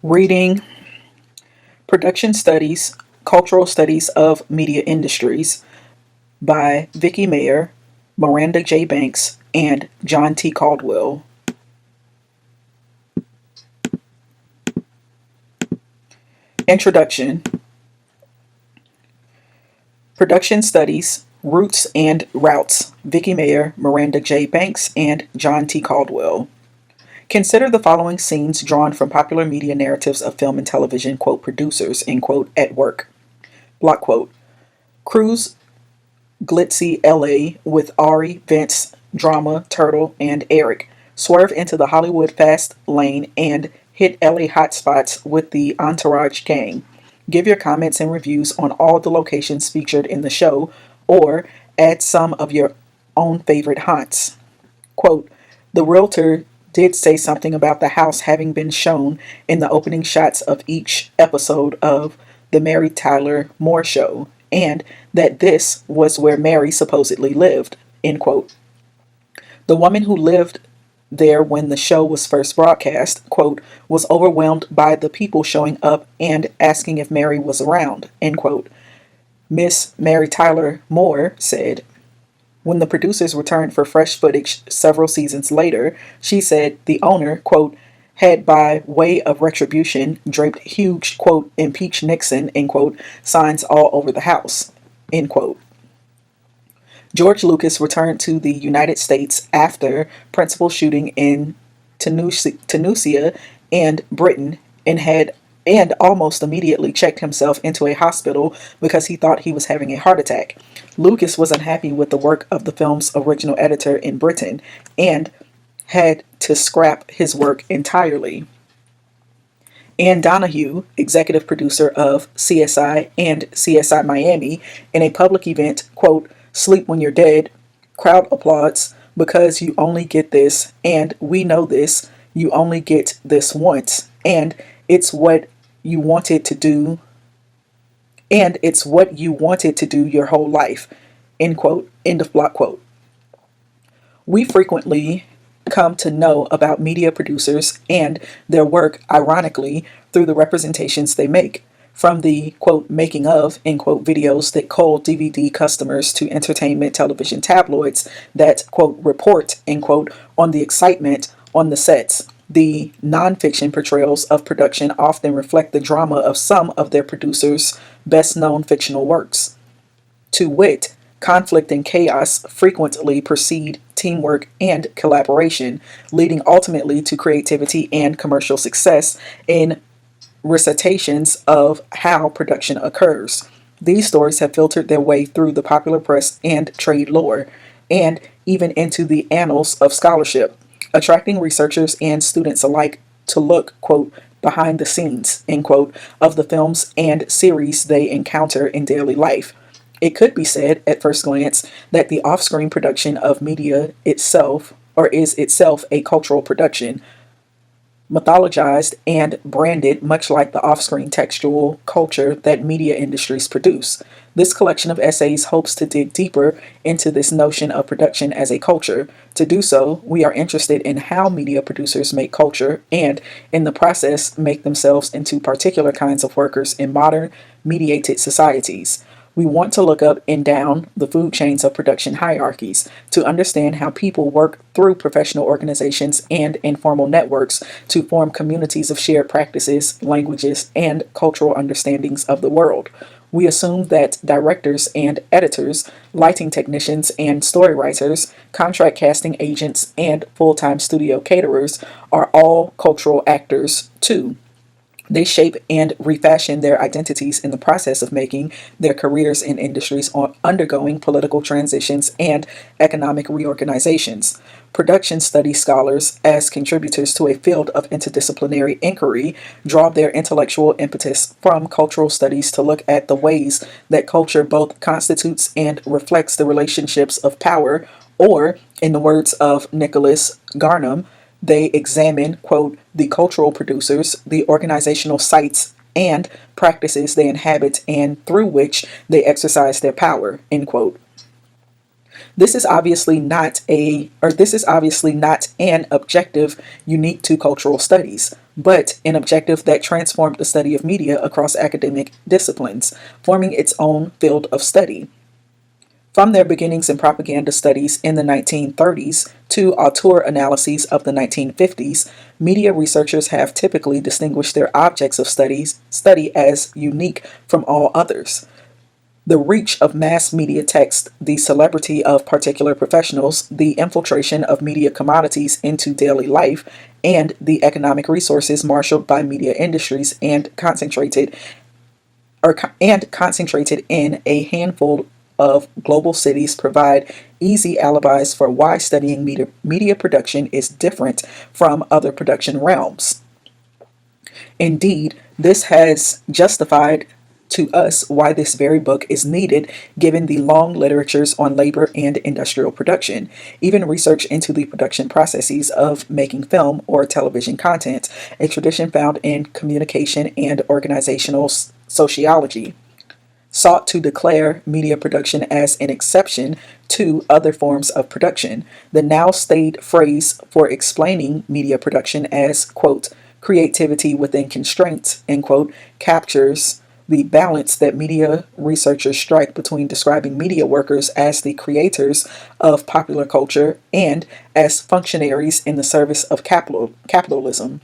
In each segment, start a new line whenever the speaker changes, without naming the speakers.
Reading Production Studies, Cultural Studies of Media Industries by Vicki Mayer, Miranda J. Banks, and John T. Caldwell. Introduction. Production Studies, Roots and Routes, Vicki Mayer, Miranda J. Banks, and John T. Caldwell. Consider the following scenes drawn from popular media narratives of film and television, quote, producers, end quote, at work. Block quote. Cruise glitzy LA with Ari, Vince, Drama, Turtle, and Eric. Swerve into the Hollywood fast lane and hit LA hotspots with the Entourage gang. Give your comments and reviews on all the locations featured in the show, or add some of your own favorite haunts. Quote, the realtor did say something about the house having been shown in the opening shots of each episode of The Mary Tyler Moore Show, and that this was where Mary supposedly lived, end quote. The woman who lived there when the show was first broadcast, quote, was overwhelmed by the people showing up and asking if Mary was around, end quote. Miss Mary Tyler Moore said, when the producers returned for fresh footage several seasons later, she said the owner, quote, had by way of retribution draped huge, quote, impeach Nixon, end quote, signs all over the house, end quote. George Lucas returned to the United States after principal shooting in Tunisia and Britain and almost immediately checked himself into a hospital because he thought he was having a heart attack. Lucas was unhappy with the work of the film's original editor in Britain and had to scrap his work entirely. Ann Donahue, executive producer of CSI and CSI Miami, in a public event, quote, sleep when you're dead, crowd applauds because you only get this, and we know this, you only get this once, and it's what you wanted to do, and it's what you wanted to do your whole life, end quote, end of block quote. We frequently come to know about media producers and their work, ironically, through the representations they make, from the, quote, making of, end quote, videos that call DVD customers to entertainment television tabloids that, quote, report, end quote, on the excitement on the sets. The nonfiction portrayals of production often reflect the drama of some of their producers' best-known fictional works. To wit, conflict and chaos frequently precede teamwork and collaboration, leading ultimately to creativity and commercial success in recitations of how production occurs. These stories have filtered their way through the popular press and trade lore, and even into the annals of scholarship, attracting researchers and students alike to look, quote, behind the scenes, end quote, of the films and series they encounter in daily life. It could be said, at first glance, that the off-screen production of media itself, or is itself a cultural production, mythologized and branded much like the off-screen textual culture that media industries produce. This collection of essays hopes to dig deeper into this notion of production as a culture. To do so, we are interested in how media producers make culture and, in the process, make themselves into particular kinds of workers in modern, mediated societies. We want to look up and down the food chains of production hierarchies to understand how people work through professional organizations and informal networks to form communities of shared practices, languages, and cultural understandings of the world. We assume that directors and editors, lighting technicians and story writers, contract casting agents, and full-time studio caterers are all cultural actors too. They shape and refashion their identities in the process of making their careers in industries undergoing political transitions and economic reorganizations. Production study scholars, as contributors to a field of interdisciplinary inquiry, draw their intellectual impetus from cultural studies to look at the ways that culture both constitutes and reflects the relationships of power, or, in the words of Nicholas Garnham, they examine, quote, the cultural producers, the organizational sites and practices they inhabit and through which they exercise their power, end quote. This is obviously not an objective unique to cultural studies, but an objective that transformed the study of media across academic disciplines, forming its own field of study. From their beginnings in propaganda studies in the 1930s to auteur analyses of the 1950s, media researchers have typically distinguished their objects of study as unique from all others. The reach of mass media text, the celebrity of particular professionals, the infiltration of media commodities into daily life, and the economic resources marshaled by media industries concentrated in a handful of global cities provide easy alibis for why studying media production is different from other production realms. Indeed, this has justified to us why this very book is needed given the long literatures on labor and industrial production, even research into the production processes of making film or television content, a tradition found in communication and organizational sociology, sought to declare media production as an exception to other forms of production. The now staid phrase for explaining media production as, quote, creativity within constraints, end quote, captures the balance that media researchers strike between describing media workers as the creators of popular culture and as functionaries in the service of capitalism.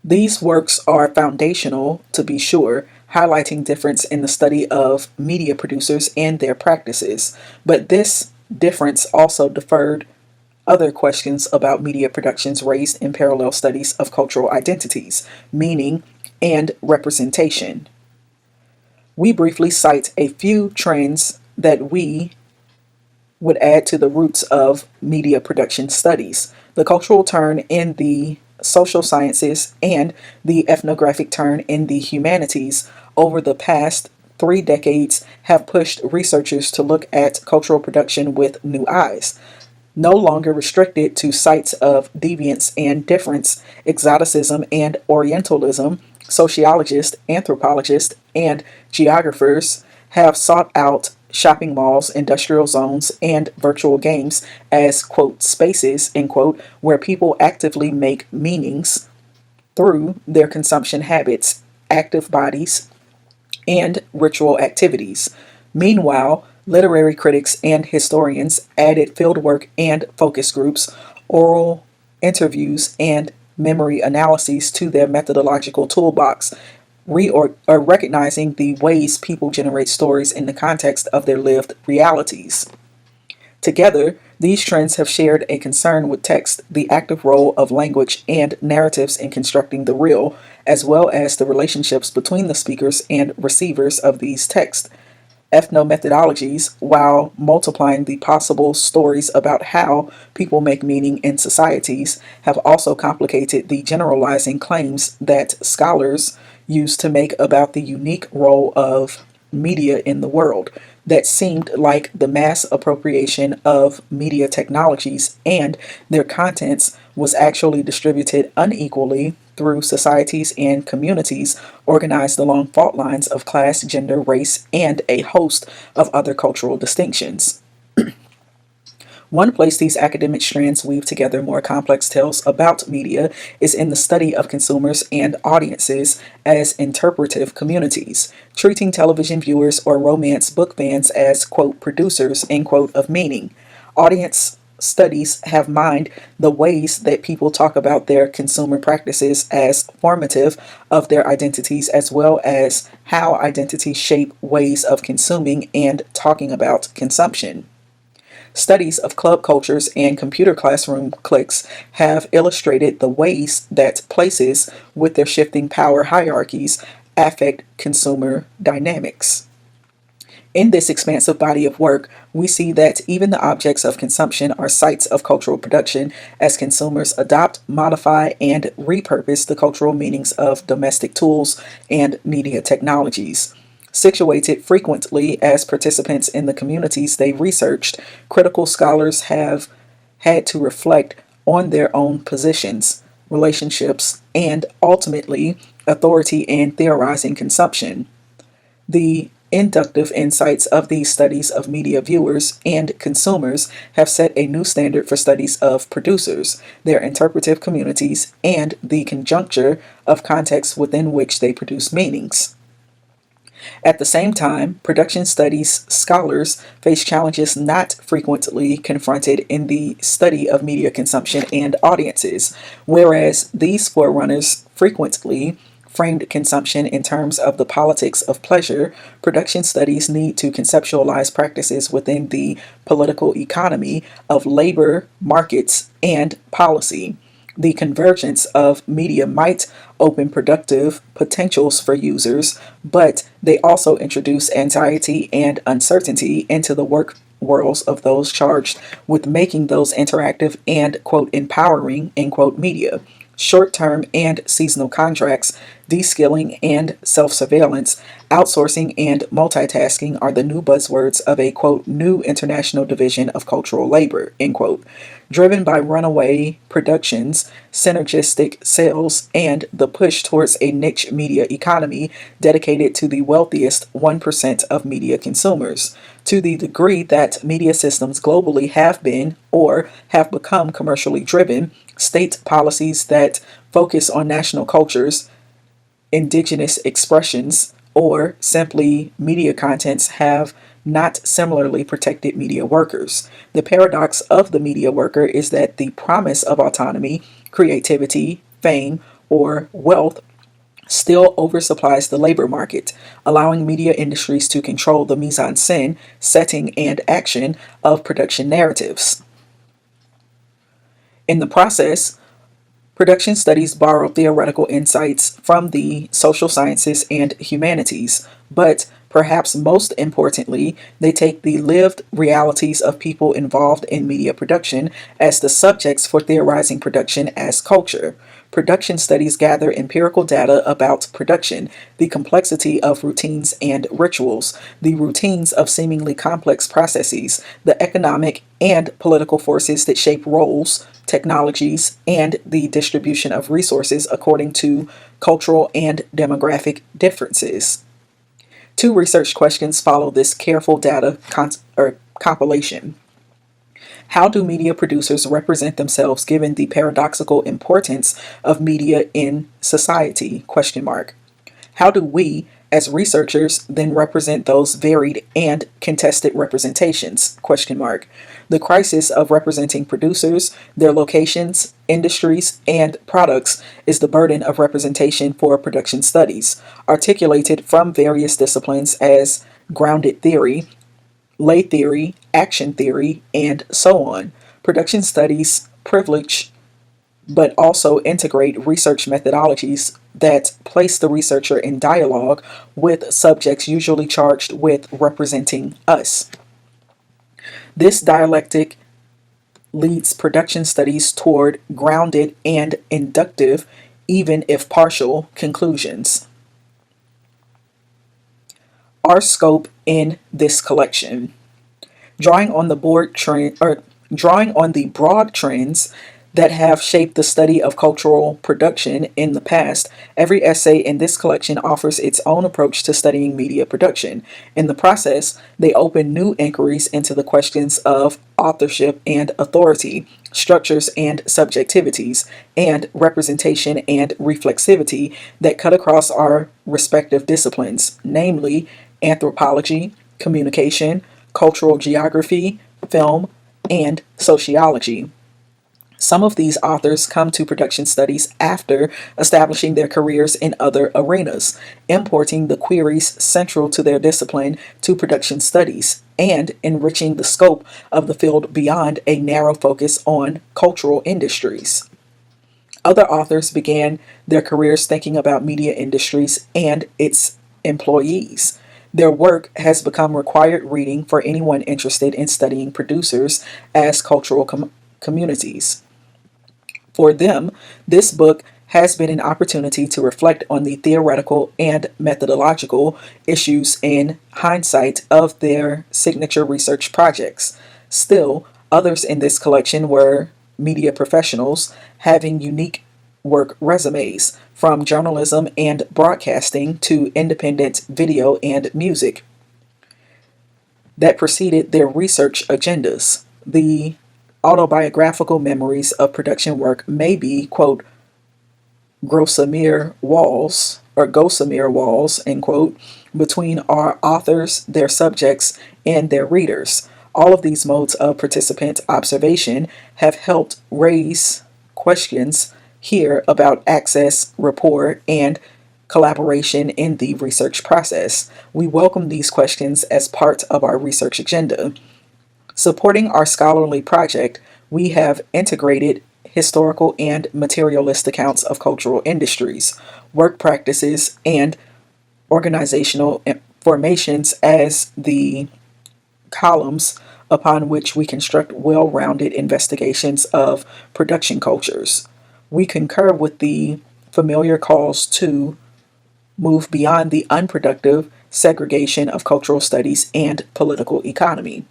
These works are foundational, to be sure, highlighting difference in the study of media producers and their practices, but this difference also deferred other questions about media productions raised in parallel studies of cultural identities, meaning, and representation. We briefly cite a few trends that we would add to the roots of media production studies: the cultural turn in the social sciences and the ethnographic turn in the humanities over the past 3 decades have pushed researchers to look at cultural production with new eyes. No longer restricted to sites of deviance and difference, exoticism and Orientalism, sociologists, anthropologists, and geographers have sought out shopping malls, industrial zones, and virtual games as, quote, spaces, end quote, where people actively make meanings through their consumption habits, active bodies, and ritual activities. Meanwhile, literary critics and historians added fieldwork and focus groups, oral interviews, and memory analyses to their methodological toolbox, recognizing the ways people generate stories in the context of their lived realities. Together, these trends have shared a concern with text, the active role of language and narratives in constructing the real, as well as the relationships between the speakers and receivers of these texts. Ethnomethodologies, while multiplying the possible stories about how people make meaning in societies, have also complicated the generalizing claims that scholars use to make about the unique role of media in the world that seemed like the mass appropriation of media technologies and their contents was actually distributed unequally through societies and communities organized along fault lines of class, gender, race, and a host of other cultural distinctions. One place these academic strands weave together more complex tales about media is in the study of consumers and audiences as interpretive communities, treating television viewers or romance book fans as, quote, producers, end quote, of meaning. Audience studies have mined the ways that people talk about their consumer practices as formative of their identities, as well as how identities shape ways of consuming and talking about consumption. Studies of club cultures and computer classroom cliques have illustrated the ways that places, with their shifting power hierarchies, affect consumer dynamics. In this expansive body of work, we see that even the objects of consumption are sites of cultural production as consumers adopt, modify, and repurpose the cultural meanings of domestic tools and media technologies. Situated frequently as participants in the communities they researched, critical scholars have had to reflect on their own positions, relationships, and ultimately authority in theorizing consumption. The Inductive insights of these studies of media viewers and consumers have set a new standard for studies of producers, their interpretive communities, and the conjuncture of contexts within which they produce meanings. At the same time, production studies scholars face challenges not frequently confronted in the study of media consumption and audiences, whereas these forerunners frequently framed consumption in terms of the politics of pleasure. Production studies need to conceptualize practices within the political economy of labor, markets, and policy. The convergence of media might open productive potentials for users, but they also introduce anxiety and uncertainty into the work worlds of those charged with making those interactive and, quote, empowering, end quote, media. Short-term and seasonal contracts, de-skilling and self-surveillance, outsourcing and multitasking are the new buzzwords of a, quote, new international division of cultural labor, end quote. Driven by runaway productions, synergistic sales, and the push towards a niche media economy dedicated to the wealthiest 1% of media consumers. To the degree that media systems globally have been or have become commercially driven, state policies that focus on national cultures, indigenous expressions, or simply media contents have not similarly protected media workers. The paradox of the media worker is that the promise of autonomy, creativity, fame, or wealth still oversupplies the labor market, allowing media industries to control the mise-en-scène, setting, and action of production narratives. In the process, production studies borrow theoretical insights from the social sciences and humanities, but perhaps most importantly, they take the lived realities of people involved in media production as the subjects for theorizing production as culture. Production studies gather empirical data about production, the complexity of routines and rituals, the routines of seemingly complex processes, the economic and political forces that shape roles, technologies, and the distribution of resources according to cultural and demographic differences. Two research questions follow this careful data compilation. How do media producers represent themselves given the paradoxical importance of media in society? Question mark. How do we, as researchers, then represent those varied and contested representations? Question mark. The crisis of representing producers, their locations, industries, and products is the burden of representation for production studies, articulated from various disciplines as grounded theory, lay theory, action theory, and so on. Production studies privilege but also integrate research methodologies that place the researcher in dialogue with subjects usually charged with representing us. This dialectic leads production studies toward grounded and inductive, even if partial, conclusions. Our scope in this collection. Drawing on the broad trends that have shaped the study of cultural production in the past, every essay in this collection offers its own approach to studying media production. In the process, they open new inquiries into the questions of authorship and authority, structures and subjectivities, and representation and reflexivity that cut across our respective disciplines, namely anthropology, communication, cultural geography, film, and sociology. Some of these authors come to production studies after establishing their careers in other arenas, importing the queries central to their discipline to production studies, and enriching the scope of the field beyond a narrow focus on cultural industries. Other authors began their careers thinking about media industries and its employees. Their work has become required reading for anyone interested in studying producers as cultural communities. For them, this book has been an opportunity to reflect on the theoretical and methodological issues in hindsight of their signature research projects. Still, others in this collection were media professionals having unique work resumes, from journalism and broadcasting to independent video and music. that preceded their research agendas. The autobiographical memories of production work may be, quote, gossamer walls, end quote, between our authors, their subjects, and their readers. All of these modes of participant observation have helped raise questions here about access, rapport, and collaboration in the research process. We welcome these questions as part of our research agenda. Supporting our scholarly project, we have integrated historical and materialist accounts of cultural industries, work practices, and organizational formations as the columns upon which we construct well-rounded investigations of production cultures. We concur with the familiar calls to move beyond the unproductive segregation of cultural studies and political economy.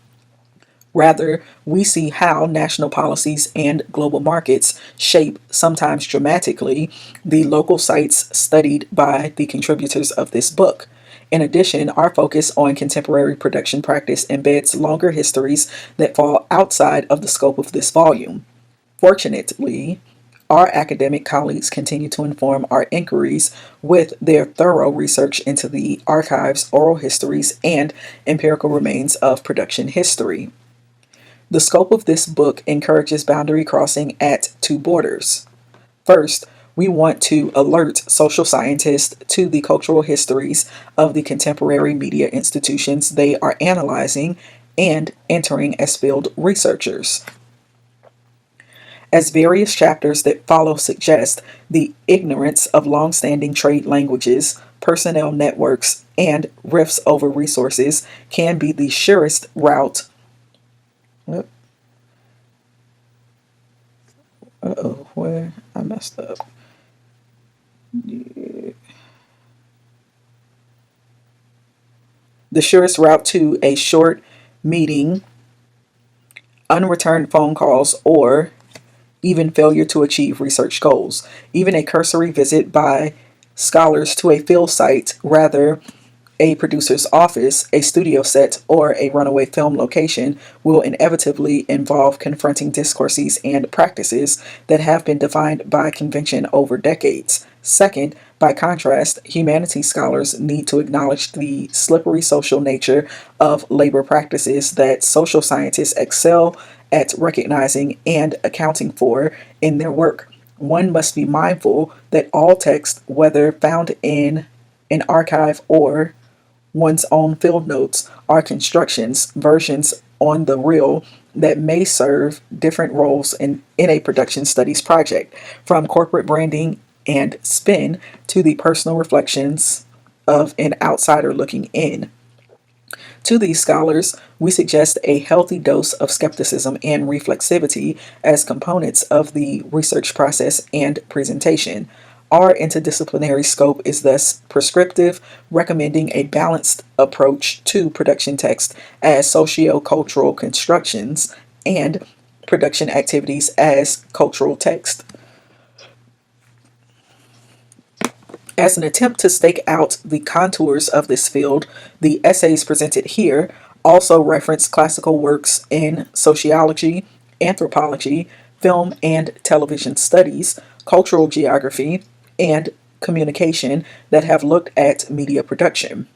Rather, we see how national policies and global markets shape, sometimes dramatically, the local sites studied by the contributors of this book. In addition, our focus on contemporary production practice embeds longer histories that fall outside of the scope of this volume. Fortunately, our academic colleagues continue to inform our inquiries with their thorough research into the archives, oral histories, and empirical remains of production history. The scope of this book encourages boundary crossing at two borders. First, we want to alert social scientists to the cultural histories of the contemporary media institutions they are analyzing and entering as field researchers. As various chapters that follow suggest, the ignorance of long-standing trade languages, personnel networks, and rifts over resources can be the surest route. Where I messed up. Yeah. The surest route to a short meeting, unreturned phone calls, or even failure to achieve research goals. Even a cursory visit by scholars to a field site, rather a producer's office, a studio set, or a runaway film location will inevitably involve confronting discourses and practices that have been defined by convention over decades. Second, by contrast, humanities scholars need to acknowledge the slippery social nature of labor practices that social scientists excel at recognizing and accounting for in their work. One must be mindful that all text, whether found in an archive or one's own field notes, are constructions, versions on the reel that may serve different roles in a production studies project, from corporate branding and spin to the personal reflections of an outsider looking in. To these scholars, we suggest a healthy dose of skepticism and reflexivity as components of the research process and presentation. Our interdisciplinary scope is thus prescriptive, recommending a balanced approach to production text as socio-cultural constructions and production activities as cultural text. As an attempt to stake out the contours of this field, the essays presented here also reference classical works in sociology, anthropology, film and television studies, cultural geography, and communication that have looked at media production.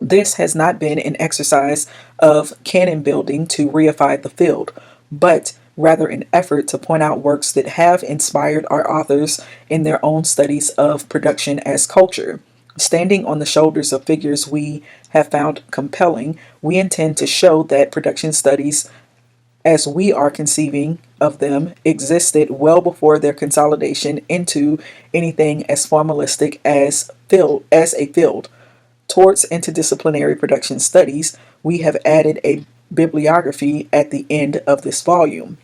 This has not been an exercise of canon building to reify the field, but rather an effort to point out works that have inspired our authors in their own studies of production as culture. Standing on the shoulders of figures we have found compelling, we intend to show that production studies, as we are conceiving of them, existed well before their consolidation into anything as formalistic as a field. Towards interdisciplinary production studies, we have added a bibliography at the end of this volume.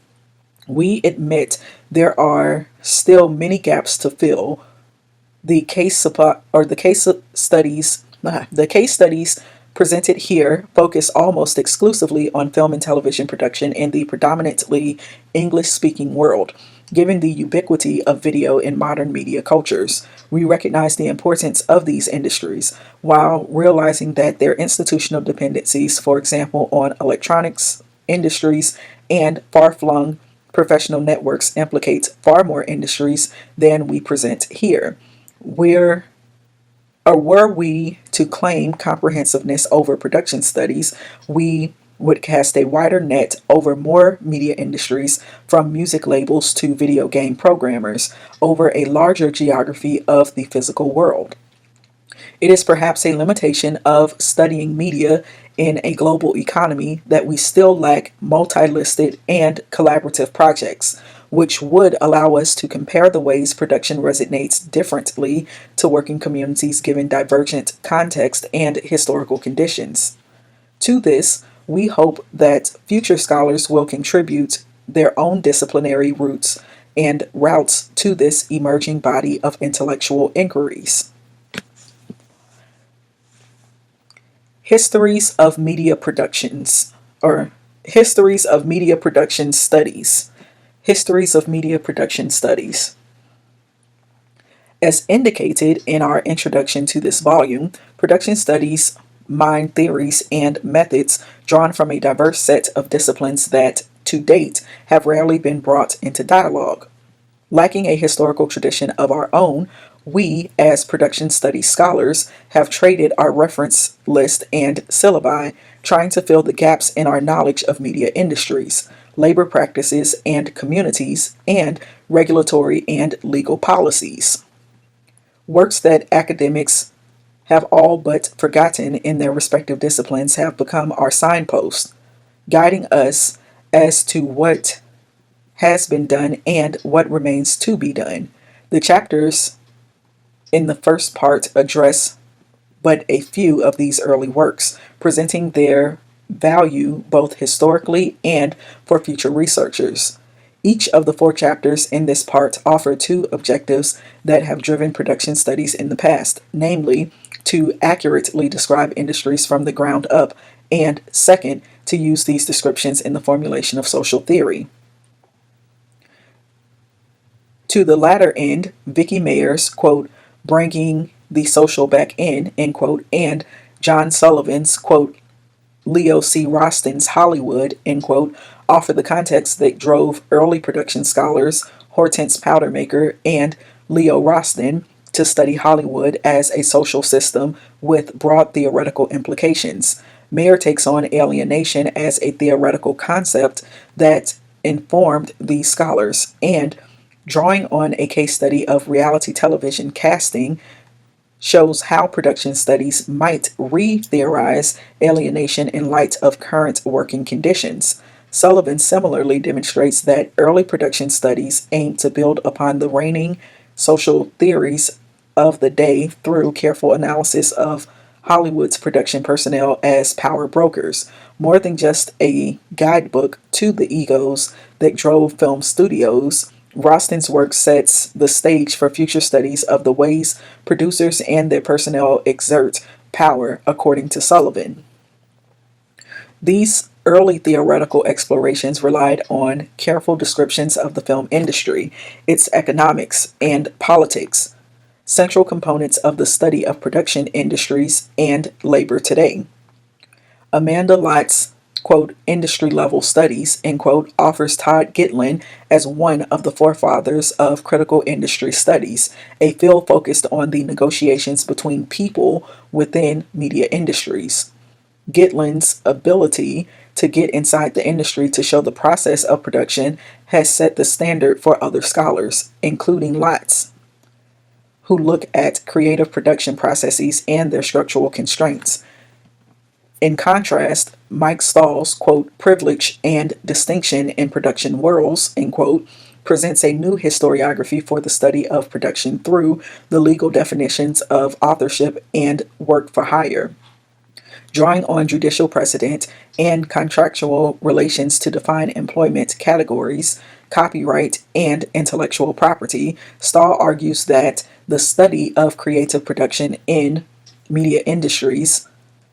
We admit there are still many gaps to fill. The case studies presented here focus almost exclusively on film and television production in the predominantly English-speaking world. Given the ubiquity of video in modern media cultures, we recognize the importance of these industries while realizing that their institutional dependencies, for example, on electronics industries and far-flung professional networks, implicates far more industries than we present here. We're Were we to claim comprehensiveness over production studies, we would cast a wider net over more media industries, from music labels to video game programmers, over a larger geography of the physical world. It is perhaps a limitation of studying media in a global economy that we still lack multi-listed and collaborative projects, which would allow us to compare the ways production resonates differently to working communities given divergent context and historical conditions. To this, we hope that future scholars will contribute their own disciplinary roots and routes to this emerging body of intellectual inquiries. Histories of media productions, or Histories of media production studies. Histories of media production studies. As indicated in our introduction to this volume, production studies mine theories and methods drawn from a diverse set of disciplines that, to date, have rarely been brought into dialogue. Lacking a historical tradition of our own, we, as production studies scholars, have traded our reference list and syllabi, trying to fill the gaps in our knowledge of media industries, labor practices and communities, and regulatory and legal policies. Works that academics have all but forgotten in their respective disciplines have become our signposts, guiding us as to what has been done and what remains to be done. The chapters in the first part address but a few of these early works, presenting their value both historically and for future researchers. Each of the 4 chapters in this part offer 2 objectives that have driven production studies in the past, namely, to accurately describe industries from the ground up, and second, to use these descriptions in the formulation of social theory. To the latter end, Vicki Mayer's, quote, bringing the social back in, end quote, and John Sullivan's, quote, Leo C. Roston's Hollywood, end quote, offer the context that drove early production scholars Hortense Powdermaker and Leo Roston to study Hollywood as a social system with broad theoretical implications. Mayer takes on alienation as a theoretical concept that informed these scholars, and drawing on a case study of reality television casting, shows how production studies might re-theorize alienation in light of current working conditions. Sullivan similarly demonstrates that early production studies aim to build upon the reigning social theories of the day through careful analysis of Hollywood's production personnel as power brokers, more than just a guidebook to the egos that drove film studios. Roston's work sets the stage for future studies of the ways producers and their personnel exert power, according to Sullivan. These early theoretical explorations relied on careful descriptions of the film industry, its economics and politics, central components of the study of production industries and labor today. Amanda Lott's, quote, industry level studies, end quote, offers Todd Gitlin as one of the forefathers of critical industry studies, a field focused on the negotiations between people within media industries. Gitlin's ability to get inside the industry to show the process of production has set the standard for other scholars, including Lott's, who look at creative production processes and their structural constraints. In contrast, Mike Stahl's, quote, privilege and distinction in production worlds, end quote, presents a new historiography for the study of production through the legal definitions of authorship and work for hire. Drawing on judicial precedent and contractual relations to define employment categories, copyright, and intellectual property, Stahl argues that the study of creative production in media industries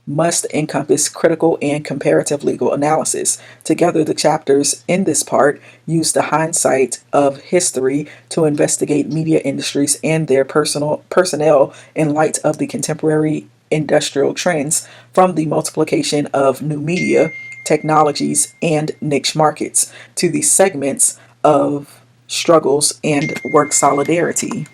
must encompass critical and comparative legal analysis. Together, the chapters in this part use the hindsight of history to investigate media industries and their personnel in light of the contemporary industrial trends, from the multiplication of new media technologies and niche markets to the segments of struggles and work solidarity.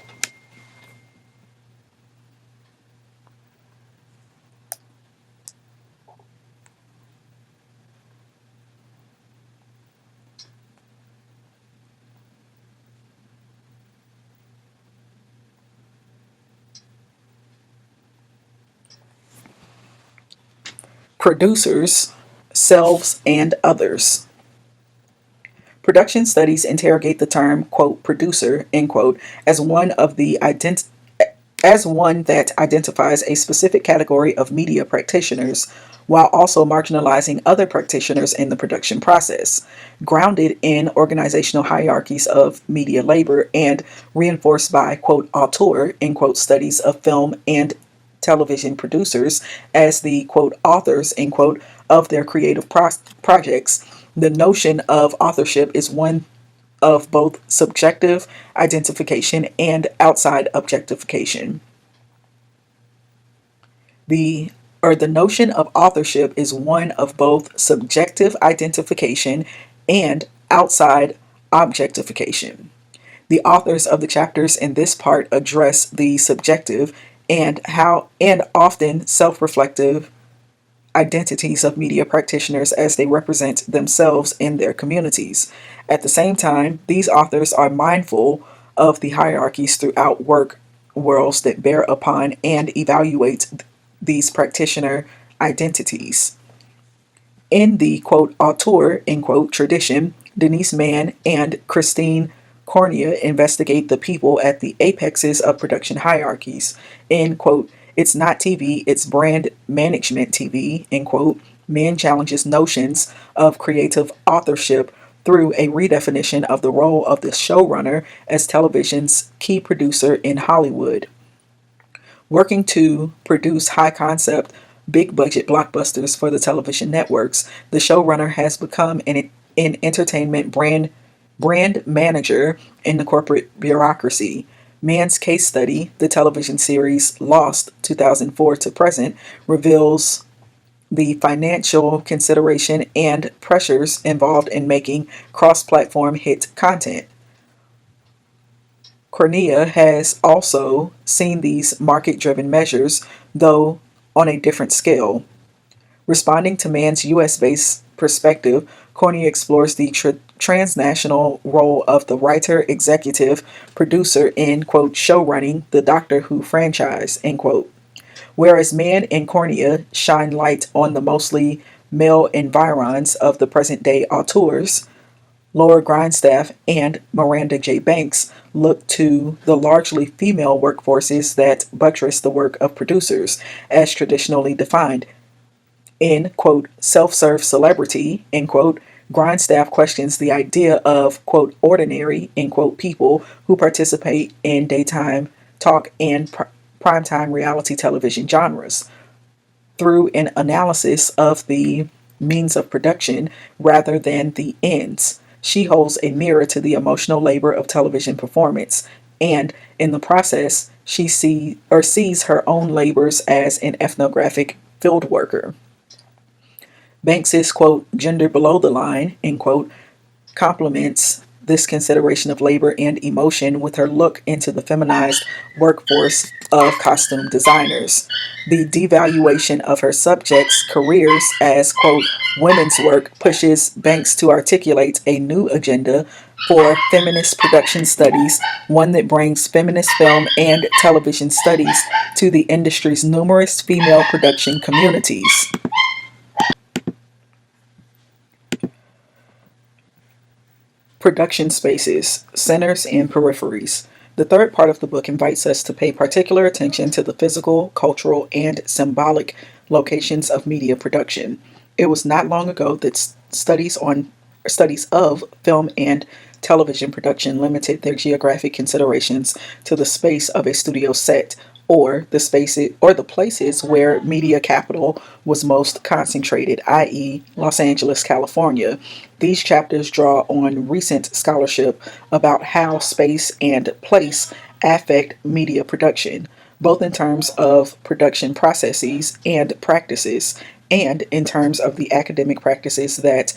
Producers, selves, and others. Production studies interrogate the term, quote, producer, end quote, as one that identifies a specific category of media practitioners while also marginalizing other practitioners in the production process, grounded in organizational hierarchies of media labor and reinforced by, quote, auteur, end quote, studies of film and television producers as the, quote, authors, end quote, of their creative projects. The notion of authorship is one of both subjective identification and outside objectification. The notion of authorship is one of both subjective identification and outside objectification. The authors of the chapters in this part address the subjective and often self-reflective identities of media practitioners as they represent themselves in their communities. At the same time, these authors are mindful of the hierarchies throughout work worlds that bear upon and evaluate these practitioner identities. In the, quote, auteur, end quote, tradition, Denise Mann and Christine Cornea investigate the people at the apexes of production hierarchies. In, quote, It's Not TV, It's Brand Management TV, end quote, Mann challenges notions of creative authorship through a redefinition of the role of the showrunner as television's key producer in Hollywood. Working to produce high concept, big budget blockbusters for the television networks, the showrunner has become an entertainment brand manager in the corporate bureaucracy. Mann's case study, the television series Lost 2004 to present, reveals the financial consideration and pressures involved in making cross-platform hit content. Cornea has also seen these market-driven measures, though on a different scale. Responding to Mann's US-based perspective, Cornea explores the transnational role of the writer, executive, producer in, quote, showrunning the Doctor Who franchise, end quote. Whereas Mann and Cornea shine light on the mostly male environs of the present-day auteurs, Laura Grindstaff and Miranda J. Banks look to the largely female workforces that buttress the work of producers, as traditionally defined. In, quote, self-serve celebrity, end quote, Grindstaff questions the idea of, quote, ordinary, end quote, people who participate in daytime talk and primetime reality television genres through an analysis of the means of production rather than the ends. She holds a mirror to the emotional labor of television performance, and in the process, she sees her own labors as an ethnographic field worker. Banks's, quote, gender below the line, end quote, complements this consideration of labor and emotion with her look into the feminized workforce of costume designers. The devaluation of her subjects' careers as, quote, women's work pushes Banks to articulate a new agenda for feminist production studies, one that brings feminist film and television studies to the industry's numerous female production communities. Production spaces, centers, and peripheries. The third part of the book invites us to pay particular attention to the physical, cultural, and symbolic locations of media production. It was not long ago that studies of film and television production limited their geographic considerations to the space of a studio set, or the places where media capital was most concentrated, i.e., Los Angeles, California. These chapters draw on recent scholarship about how space and place affect media production, both in terms of production processes and practices, and in terms of the academic practices that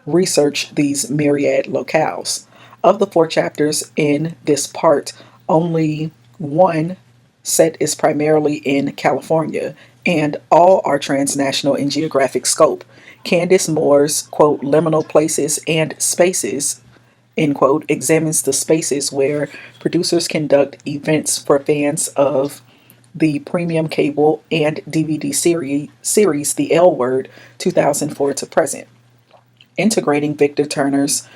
research these myriad locales. Of the four chapters in this part, only one set is primarily in California, and all are transnational in geographic scope. Candace Moore's, quote, liminal places and spaces, end quote, examines the spaces where producers conduct events for fans of the premium cable and DVD series The L Word, 2004 to present, integrating Victor Turner's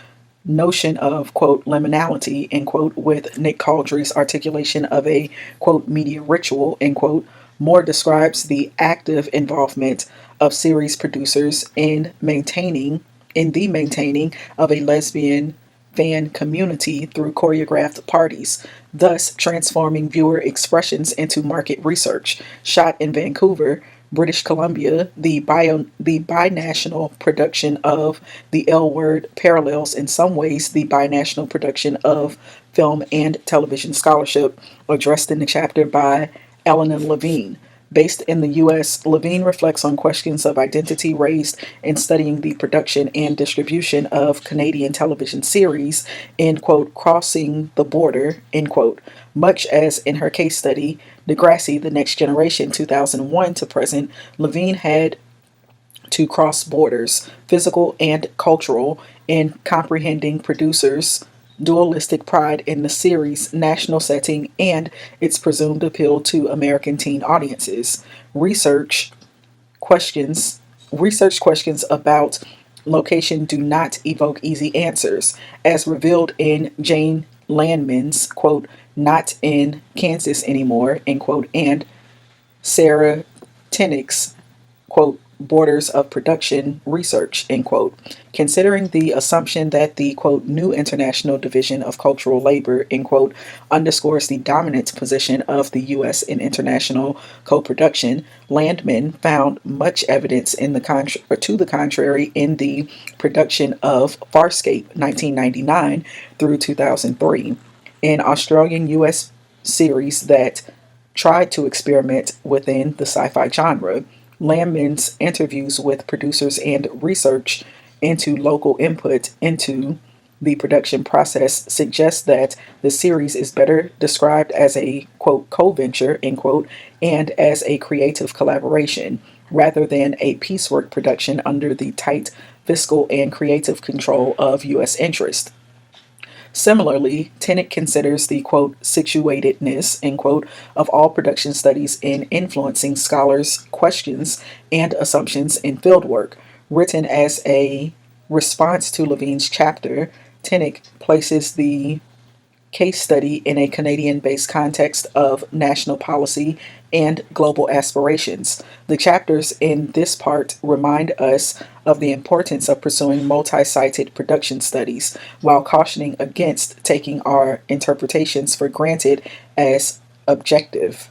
notion of, quote, liminality, end quote, with Nick Caldry's articulation of a, quote, media ritual, end quote. Moore describes the active involvement of series producers in the maintaining of a lesbian fan community through choreographed parties, thus transforming viewer expressions into market research. Shot in Vancouver, British Columbia, the binational production of The L Word parallels in some ways the binational production of film and television scholarship addressed in the chapter by Eleanor Levine. Based in the U.S., Levine reflects on questions of identity raised in studying the production and distribution of Canadian television series in, quote, crossing the border, end quote, much as in her case study, Degrassi, The Next Generation, 2001 to present. Levine had to cross borders, physical and cultural, in comprehending producers' dualistic pride in the series' national setting and its presumed appeal to American teen audiences. Research questions about location do not evoke easy answers, as revealed in Jane Landman's, quote, Not in Kansas Anymore, end quote, and Sarah Tenick's, quote, Borders of Production Research, end quote. Considering the assumption that the, quote, new international division of cultural labor, end quote, underscores the dominant position of the U.S. in international co-production, Landman found much evidence to the contrary in the production of Farscape, 1999 through 2003, an Australian U.S. series that tried to experiment within the sci-fi genre. Landman's interviews with producers and research into local input into the production process suggests that the series is better described as a, quote, co-venture, end quote, and as a creative collaboration, rather than a piecework production under the tight fiscal and creative control of U.S. interest. Similarly, Tennant considers the, quote, situatedness, end quote, of all production studies in influencing scholars' questions and assumptions in fieldwork. Written as a response to Levine's chapter, Tennant places the case study in a Canadian-based context of national policy and global aspirations. The chapters in this part remind us of the importance of pursuing multi-sited production studies, while cautioning against taking our interpretations for granted as objective.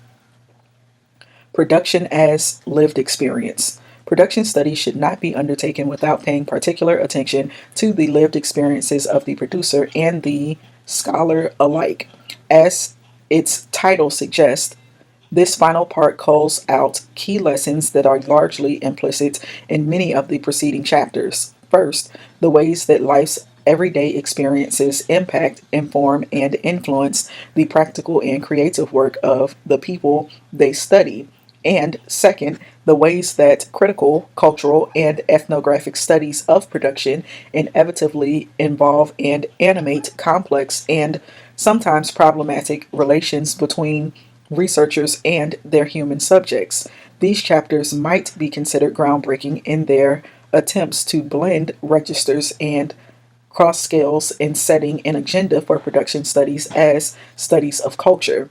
Production as lived experience. Production studies should not be undertaken without paying particular attention to the lived experiences of the producer and the scholar alike. As its title suggests, this final part calls out key lessons that are largely implicit in many of the preceding chapters. First, the ways that life's everyday experiences impact, inform, and influence the practical and creative work of the people they study. And second, the ways that critical, cultural, and ethnographic studies of production inevitably involve and animate complex and sometimes problematic relations between researchers and their human subjects. These chapters might be considered groundbreaking in their attempts to blend registers and cross scales in setting an agenda for production studies as studies of culture.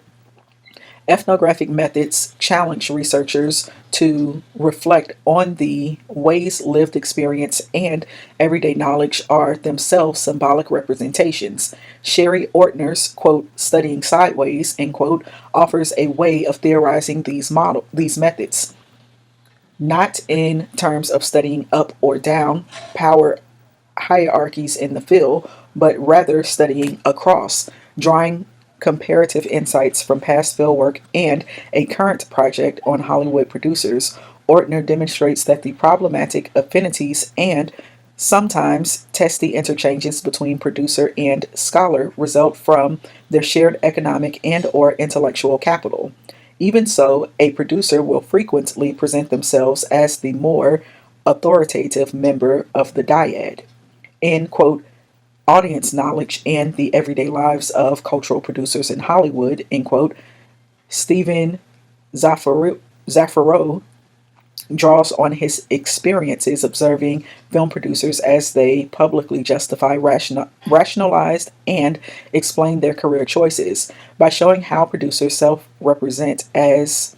Ethnographic methods challenge researchers to reflect on the ways lived experience and everyday knowledge are themselves symbolic representations. Sherry Ortner's, quote, studying sideways, end quote, offers a way of theorizing these methods, not in terms of studying up or down power hierarchies in the field, but rather studying across, drawing comparative insights from past fieldwork and a current project on Hollywood producers. Ortner demonstrates that the problematic affinities and sometimes testy interchanges between producer and scholar result from their shared economic and or intellectual capital. Even so, a producer will frequently present themselves as the more authoritative member of the dyad. In, quote, audience knowledge and the everyday lives of cultural producers in Hollywood, end quote, Stephen Zaffarot draws on his experiences observing film producers as they publicly justify, rationalize, and explain their career choices by showing how producers self-represent as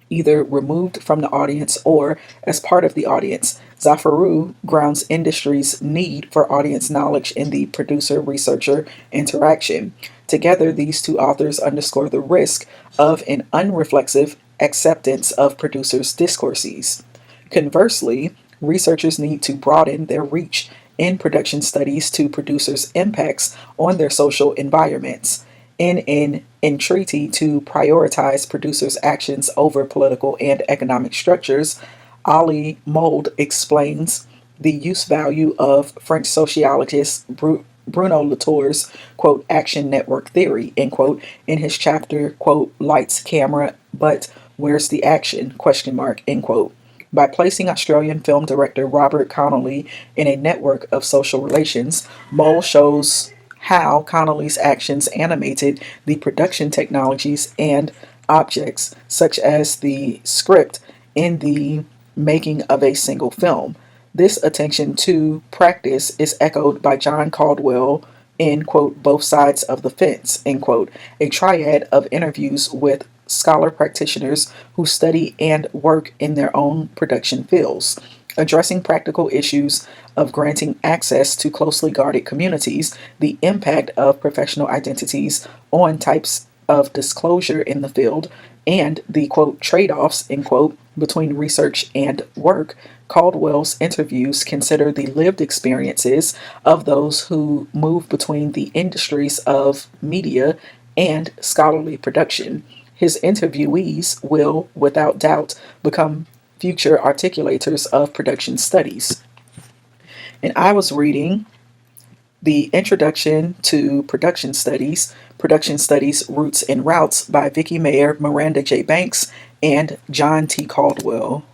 either removed from the audience or as part of the audience. Zaffarou grounds industry's need for audience knowledge in the producer-researcher interaction. Together, these two authors underscore the risk of an unreflexive acceptance of producers' discourses. Conversely, researchers need to broaden their reach in production studies to producers' impacts on their social environments. In an entreaty to prioritize producers' actions over political and economic structures, Ali Mold explains the use value of French sociologist Bruno Latour's, quote, action network theory, end quote, in his chapter, quote, lights, camera, but where's the action, question mark, end quote. By placing Australian film director Robert Connolly in a network of social relations, Mold shows how Connolly's actions animated the production technologies and objects, such as the script, in the making of a single film. This attention to practice is echoed by John Caldwell in, quote, both sides of the fence, end quote, a triad of interviews with scholar practitioners who study and work in their own production fields, addressing practical issues of granting access to closely guarded communities, the impact of professional identities on types of disclosure in the field, and the, quote, trade-offs, end quote, between research and work. Caldwell's interviews consider the lived experiences of those who move between the industries of media and scholarly production. His interviewees will, without doubt, become future articulators of production studies. And I was reading The Introduction to Production Studies, Roots and Routes by Vicki Mayer, Miranda J. Banks, and John T. Caldwell.